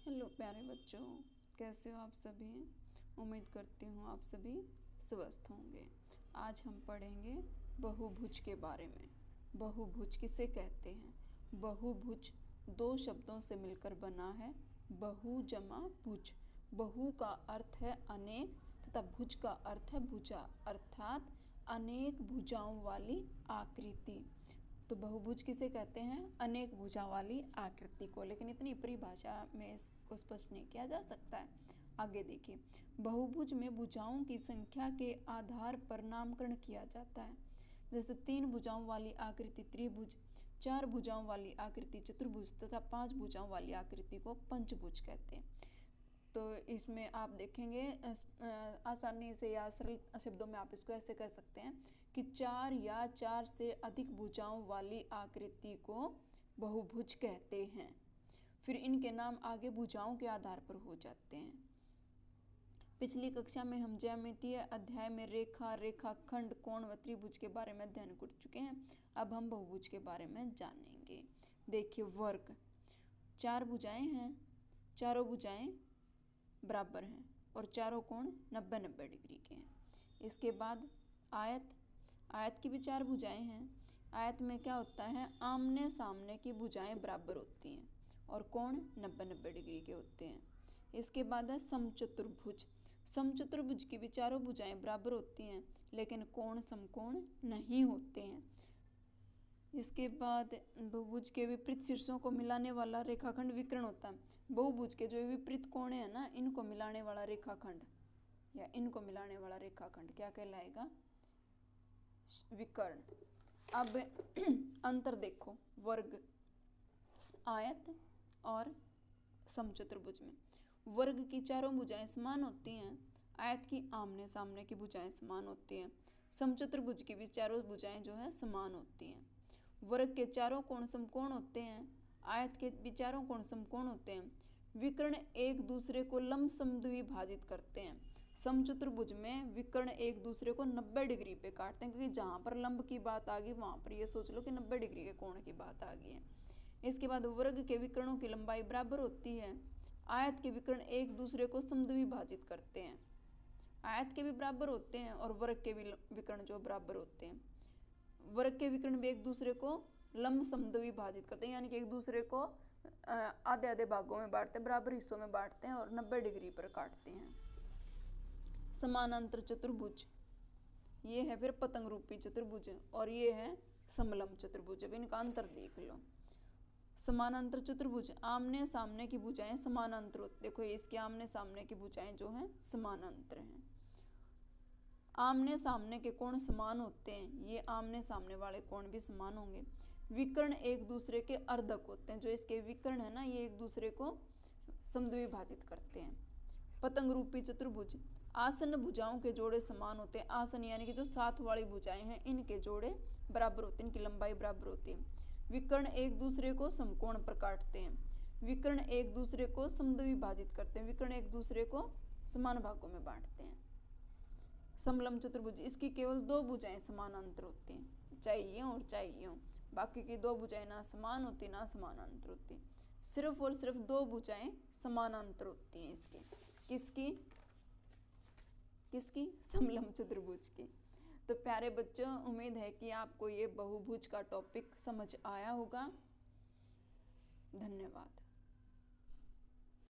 Hello प्यारे बच्चों, कैसे हो आप सभी। उम्मीद करती हूँ आप सभी स्वस्थ होंगे। आज हम पढ़ेंगे बहुभुज के बारे में। बहुभुज किसे कहते हैं? बहुभुज दो शब्दों से मिलकर बना है, बहु जमा भुज। बहु का अर्थ है अनेक तथा भुज का अर्थ है भुजा, अर्थात अनेक भुजाओं वाली आकृति। तो बहुभुज किसे कहते हैं? अनेक भुजा वाली आकृति को। लेकिन इतनी परिभाषा में इसको स्पष्ट नहीं किया जा सकता है। आगे देखिए, बहुभुज में भुजाओं की संख्या के आधार पर नामकरण किया जाता है। जैसे 3 भुजाओं वाली आकृति त्रिभुज, 4 भुजाओं वाली आकृति चतुर्भुज तथा 5 भुजाओं वाली आकृति को पंचभुज कहते हैं। तो इसमें आप देखेंगे आसानी से या सरल शब्दों में आप इसको ऐसे कह सकते हैं कि 4 या 4 से अधिक भुजाओं वाली आकृति को बहुभुज कहते हैं। फिर इनके नाम आगे भुजाओं के आधार पर हो जाते हैं। पिछली कक्षा में हम ज्यामितीय अध्याय में रेखा, रेखाखंड, कोण व त्रिभुज के बारे में अध्ययन कर चुके हैं। अब हम बहुभुज के बारे में जानेंगे। देखिए, वर्ग 4 भुजाएं हैं, चारों भुजाएं बराबर हैं और चारों कोण 90-90 डिग्री के हैं। इसके बाद आयत, आयत की भी 4 भुजाएं हैं। आयत में क्या होता है? आमने सामने की भुजाएं बराबर होती हैं और कोण 90-90 डिग्री के होते हैं। इसके बाद है समचतुर्भुज। समचतुर्भुज की भी चारों भुजाएं बराबर होती हैं लेकिन कोण समकोण नहीं होते हैं। इसके बाद बहुभुज के विपरीत शीर्षों को मिलाने वाला रेखाखंड विकर्ण होता है। बहुभुज के जो विपरीत कोण है ना, इनको मिलाने वाला रेखाखंड या इनको मिलाने वाला रेखाखंड क्या कहलाएगा? विकर्ण। अब अंतर देखो, वर्ग, आयत और समचतुर्भुज में वर्ग की चारों भुजाएं समान होती हैं, आयत की आमने सामने की भुजाएं समान होती हैं, समचतुर्भुज की भी चारों भुजाएं जो है समान होती हैं। वर्ग के चारों कोण समकोण होते हैं, आयत के भी चारों कोण समकोण होते हैं। विकर्ण एक दूसरे को लंब समद्विभाजित करते हैं। समचतुर्भुज में विकर्ण एक दूसरे को 90 डिग्री पे काटते हैं, क्योंकि जहाँ पर लंब की बात आ गई वहाँ पर ये सोच लो कि 90 डिग्री के कोण की बात आ गई है। इसके बाद वर्ग के विकर्णों की लंबाई बराबर होती है। आयत के विकर्ण एक दूसरे को समद्विभाजित करते हैं। आयत के भी बराबर होते हैं और वर्ग के भी विकर्ण जो बराबर होते हैं। वर्ग के विकर्ण भी एक दूसरे को लंब समद्विभाजित करते हैं, यानी कि एक दूसरे को आधे आधे भागों में बांटते हैं, बराबर हिस्सों में बांटते हैं और 90 डिग्री पर काटते हैं। समानांतर चतुर्भुज, ये है फिर पतंग रूपी चतुर्भुज और ये है समलंब चतुर्भुज। अब इनका अंतर देख लो। समानांतर चतुर्भुज, आमने सामने की भुजाएं समानांतर। देखो, इसके आमने सामने की भुजाएं जो हैं समानांतर हैं। आमने सामने के कोण समान होते हैं, ये आमने सामने वाले कोण भी समान होंगे। विकर्ण एक दूसरे के अर्धक होते हैं, जो इसके विकर्ण है ना, ये एक दूसरे को समद्विभाजित करते हैं। पतंग रूपी चतुर्भुज, आसन भुजाओं के जोड़े समान होते हैं। आसन यानी कि जो साथ वाली भुजाएं हैं, इनके जोड़े बराबर होते हैं, इनकी लंबाई बराबर होती है। विकर्ण एक दूसरे को समकोण पर काटते हैं। विकर्ण एक दूसरे को समद्विभाजित करते हैं। विकर्ण एक दूसरे को समान भागों में बांटते हैं। समलंब चतुर्भुज, इसकी केवल 2 भुजाएं समानांतर होती हैं, चाहे ये और चाहे ये हो। बाकी की 2 भुजाएं ना समान होती ना समानांतर होती। सिर्फ और सिर्फ 2 भुजाएं समानांतर होती हैं इसकी। किसकी? किसकी? समलंब चतुर्भुज की। तो प्यारे बच्चों, उम्मीद है कि आपको ये बहुभुज का टॉपिक समझ आया होगा। धन्यवाद।